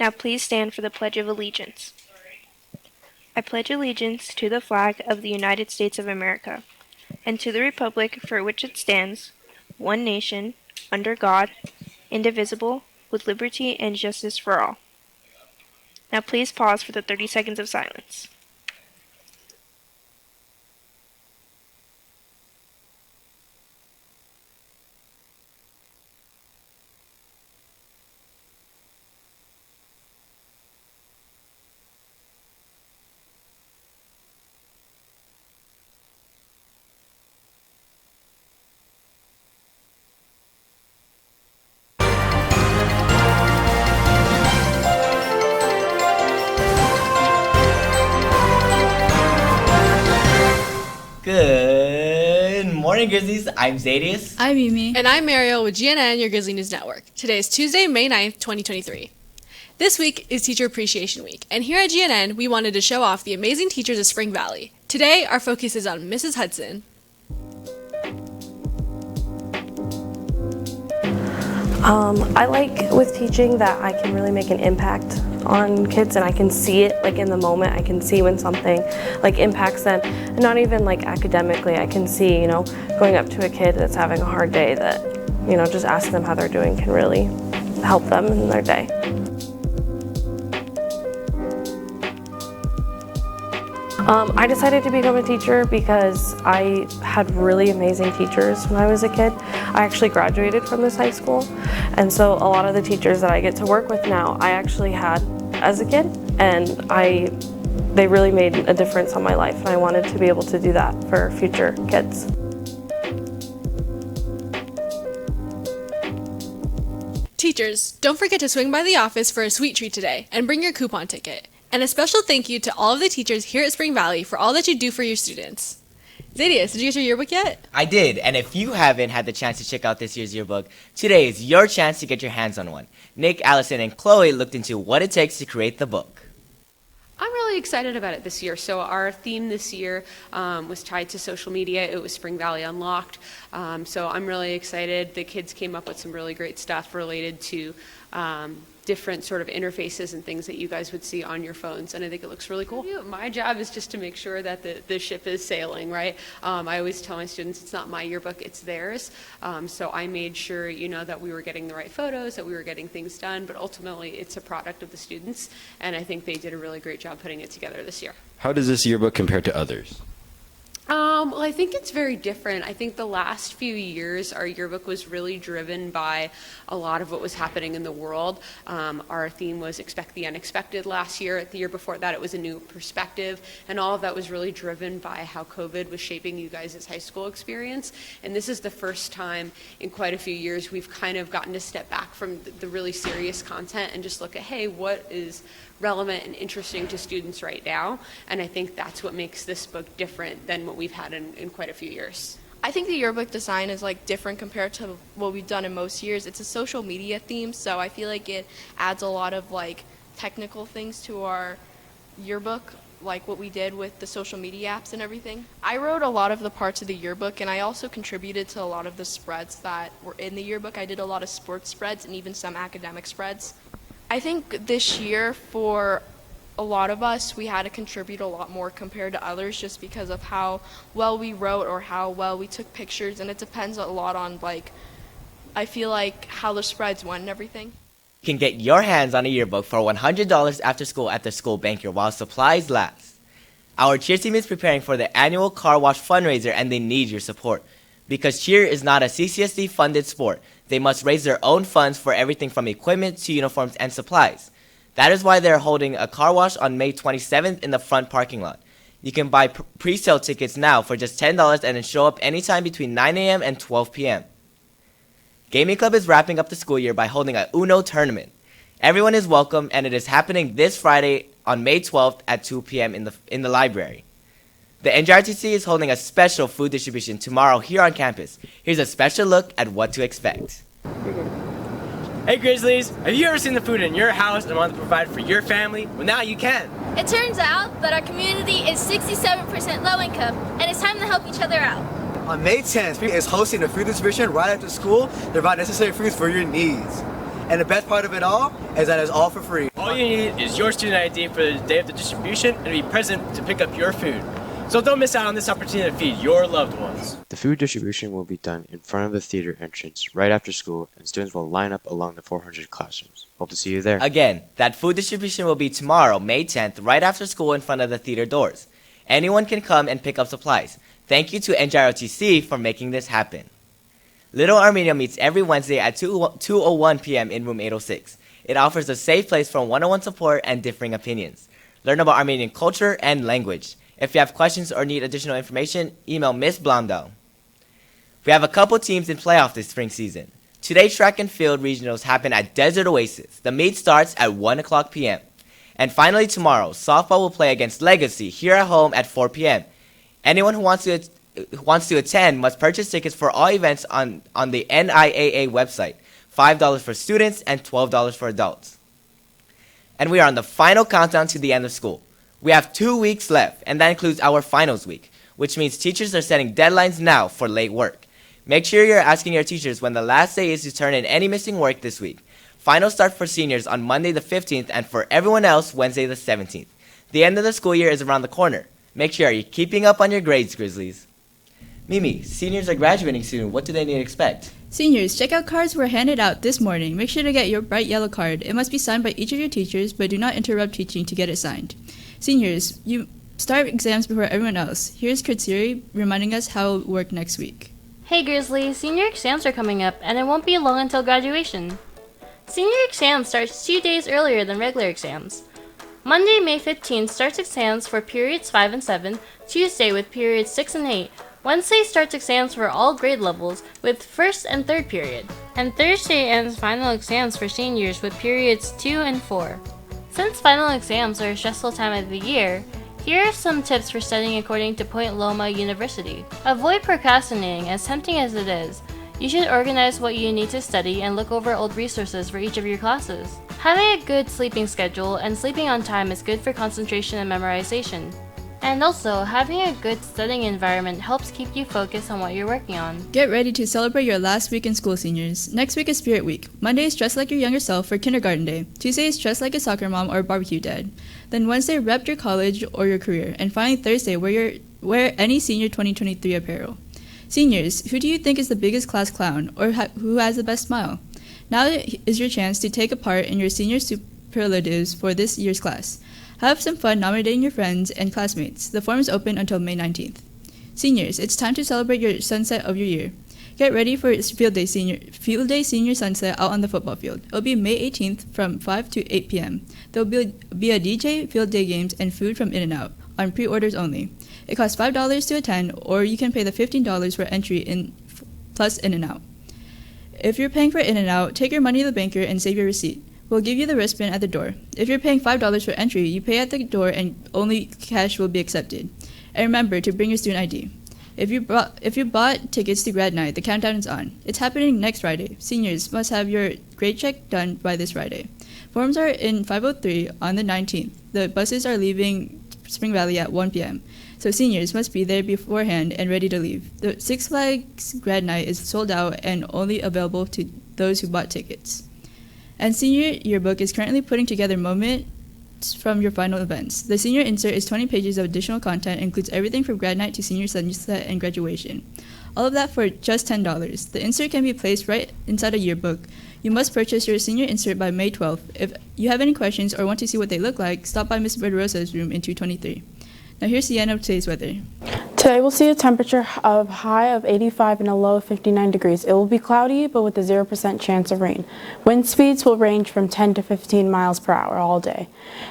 Now please stand for the Pledge of Allegiance. I pledge allegiance to the flag of the United States of America, and to the republic for which it stands, one nation, under God, indivisible, with liberty and justice for all. Now please pause for the 30 seconds of silence. Good morning, Grizzlies. I'm Zadius. I'm Mimi. And I'm Mariel with GNN, your Grizzly News Network. Today is Tuesday, May 9th, 2023. This week is Teacher Appreciation Week, and here at GNN, we wanted to show off the amazing teachers of Spring Valley. Today, our focus is on Mrs. Hudson. I like with teaching that I can really make an impact on kids, and I can see it like in the moment. I can see when something like impacts them, and not even like academically. I can see, going up to a kid that's having a hard day, that, just asking them how they're doing can really help them in their day. I decided to become a teacher because I had really amazing teachers when I was a kid. I actually graduated from this high school, and so a lot of the teachers that I get to work with now, I actually had as a kid, and they really made a difference on my life, and I wanted to be able to do that for future kids. Teachers, don't forget to swing by the office for a sweet treat today and bring your coupon ticket. And a special thank you to all of the teachers here at Spring Valley for all that you do for your students. Zadius, did you get your yearbook yet? I did, and if you haven't had the chance to check out this year's yearbook, today is your chance to get your hands on one. Nick, Allison, and Chloe looked into what it takes to create the book. I'm really excited about it this year. So our theme this year was tied to social media. It was Spring Valley Unlocked. So I'm really excited. The kids came up with some really great stuff related to different sort of interfaces and things that you guys would see on your phones, and I think it looks really cool. My job is just to make sure that the ship is sailing, right? I always tell my students it's not my yearbook, it's theirs. So I made sure, that we were getting the right photos, that we were getting things done, but ultimately it's a product of the students, and I think they did a really great job putting it together this year. How does this yearbook compare to others? Well, I think it's very different. I think the last few years, our yearbook was really driven by a lot of what was happening in the world. Our theme was Expect the Unexpected last year. The year before that, it was a new perspective. And all of that was really driven by how COVID was shaping you guys' high school experience. And this is the first time in quite a few years we've kind of gotten to step back from the really serious content and just look at, hey, what is relevant and interesting to students right now, and I think that's what makes this book different than what we've had in quite a few years. I think the yearbook design is different compared to what we've done in most years. It's a social media theme, so I feel like it adds a lot of technical things to our yearbook, like what we did with the social media apps and everything. I wrote a lot of the parts of the yearbook, and I also contributed to a lot of the spreads that were in the yearbook. I did a lot of sports spreads and even some academic spreads. I think this year, for a lot of us, we had to contribute a lot more compared to others just because of how well we wrote or how well we took pictures, and it depends a lot on, I feel like how the spreads went and everything. You can get your hands on a yearbook for $100 after school at the school banker while supplies last. Our cheer team is preparing for the annual car wash fundraiser, and they need your support. Because cheer is not a CCSD-funded sport, they must raise their own funds for everything from equipment to uniforms and supplies. That is why they're holding a car wash on May 27th in the front parking lot. You can buy pre-sale tickets now for just $10 and then show up anytime between 9 a.m. and 12 p.m. Gaming Club is wrapping up the school year by holding a Uno tournament. Everyone is welcome, and it is happening this Friday on May 12th at 2 p.m. in the library. The NJRTC is holding a special food distribution tomorrow here on campus. Here's a special look at what to expect. Hey Grizzlies, have you ever seen the food in your house and wanted to provide for your family? Well, now you can. It turns out that our community is 67% low income, and it's time to help each other out. On May 10th, is hosting a food distribution right after school to provide necessary foods for your needs. And the best part of it all is that it's all for free. All you need is your student ID for the day of the distribution and to be present to pick up your food. So don't miss out on this opportunity to feed your loved ones. The food distribution will be done in front of the theater entrance right after school, and students will line up along the 400 classrooms. Hope to see you there. Again, that food distribution will be tomorrow, May 10th, right after school in front of the theater doors. Anyone can come and pick up supplies. Thank you to NJROTC for making this happen. Little Armenia meets every Wednesday at 2:01 p.m. in room 806. It offers a safe place for one-on-one support and differing opinions. Learn about Armenian culture and language. If you have questions or need additional information, email Ms. Blondell. We have a couple teams in playoff this spring season. Today, track and field regionals happen at Desert Oasis. The meet starts at 1 o'clock p.m. And finally tomorrow, softball will play against Legacy here at home at 4 p.m. Anyone who wants to attend must purchase tickets for all events on the NIAA website. $5 for students and $12 for adults. And we are on the final countdown to the end of school. We have 2 weeks left, and that includes our finals week, which means teachers are setting deadlines now for late work. Make sure you're asking your teachers when the last day is to turn in any missing work this week. Finals start for seniors on Monday the 15th and for everyone else Wednesday the 17th. The end of the school year is around the corner. Make sure you're keeping up on your grades, Grizzlies. Mimi, seniors are graduating soon. What do they need to expect? Seniors, checkout cards were handed out this morning. Make sure to get your bright yellow card. It must be signed by each of your teachers, but do not interrupt teaching to get it signed. Seniors, you start exams before everyone else. Here's Katsuri reminding us how it will work next week. Hey Grizzly, senior exams are coming up, and it won't be long until graduation. Senior exam starts 2 days earlier than regular exams. Monday, May 15th starts exams for periods 5 and 7, Tuesday with periods 6 and 8, Wednesday starts exams for all grade levels with first and third period, and Thursday ends final exams for seniors with periods 2 and 4. Since final exams are a stressful time of the year, here are some tips for studying according to Point Loma University. Avoid procrastinating, as tempting as it is. You should organize what you need to study and look over old resources for each of your classes. Having a good sleeping schedule and sleeping on time is good for concentration and memorization. And also, having a good studying environment helps keep you focused on what you're working on. Get ready to celebrate your last week in school, seniors. Next week is Spirit Week. Monday is dress like your younger self for kindergarten day. Tuesday is dress like a soccer mom or barbecue dad. Then Wednesday, rep your college or your career. And finally, Thursday, wear any senior 2023 apparel. Seniors, who do you think is the biggest class clown or who has the best smile? Now is your chance to take a part in your senior superlatives for this year's class. Have some fun nominating your friends and classmates. The form is open until May 19th. Seniors, it's time to celebrate your sunset of your year. Get ready for Field Day Senior Sunset out on the football field. It'll be May 18th from 5 to 8 p.m. There'll be a DJ, field day games, and food from In-N-Out on pre-orders only. It costs $5 to attend, or you can pay the $15 for entry plus In-N-Out. If you're paying for In-N-Out, take your money to the banker and save your receipt. We'll give you the wristband at the door. If you're paying $5 for entry, you pay at the door and only cash will be accepted. And remember to bring your student ID. If you bought tickets to grad night, the countdown is on. It's happening next Friday. Seniors must have your grade check done by this Friday. Forms are in 503 on the 19th. The buses are leaving Spring Valley at 1 p.m. So seniors must be there beforehand and ready to leave. The Six Flags grad night is sold out and only available to those who bought tickets. And Senior Yearbook is currently putting together moments from your final events. The senior insert is 20 pages of additional content, includes everything from grad night to senior sunset and graduation. All of that for just $10. The insert can be placed right inside a yearbook. You must purchase your senior insert by May 12th. If you have any questions or want to see what they look like, stop by Ms. Verderosa's room in 223. Now here's the end of today's weather. Today we'll see a temperature of high of 85 and a low of 59 degrees. It will be cloudy, but with a 0% chance of rain. Wind speeds will range from 10 to 15 miles per hour all day.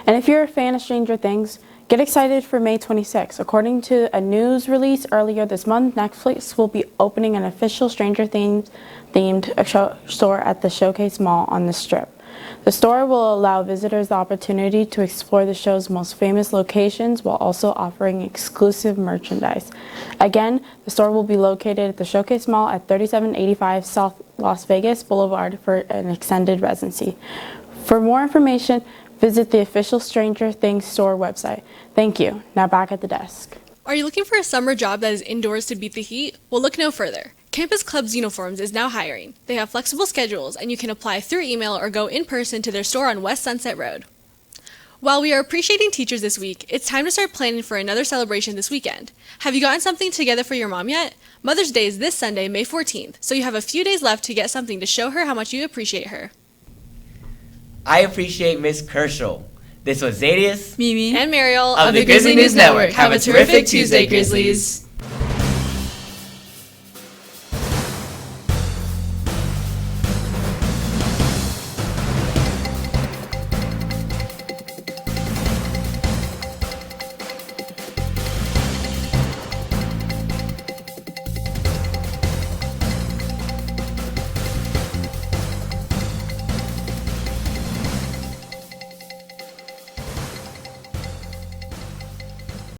And if you're a fan of Stranger Things, get excited for May 26. According to a news release earlier this month, Netflix will be opening an official Stranger Things themed store at the Showcase Mall on the Strip. The store will allow visitors the opportunity to explore the show's most famous locations while also offering exclusive merchandise. Again, the store will be located at the Showcase Mall at 3785 South Las Vegas Boulevard for an extended residency. For more information, visit the official Stranger Things store website. Thank you. Now back at the desk. Are you looking for a summer job that is indoors to beat the heat? Well, look no further. Campus Club's Uniforms is now hiring. They have flexible schedules, and you can apply through email or go in person to their store on West Sunset Road. While we are appreciating teachers this week, it's time to start planning for another celebration this weekend. Have you gotten something together for your mom yet? Mother's Day is this Sunday, May 14th, so you have a few days left to get something to show her how much you appreciate her. I appreciate Miss Kershaw. This was Zadius, Mimi, and Mariel of the Grizzly News Network. Have a terrific Tuesday, Grizzlies.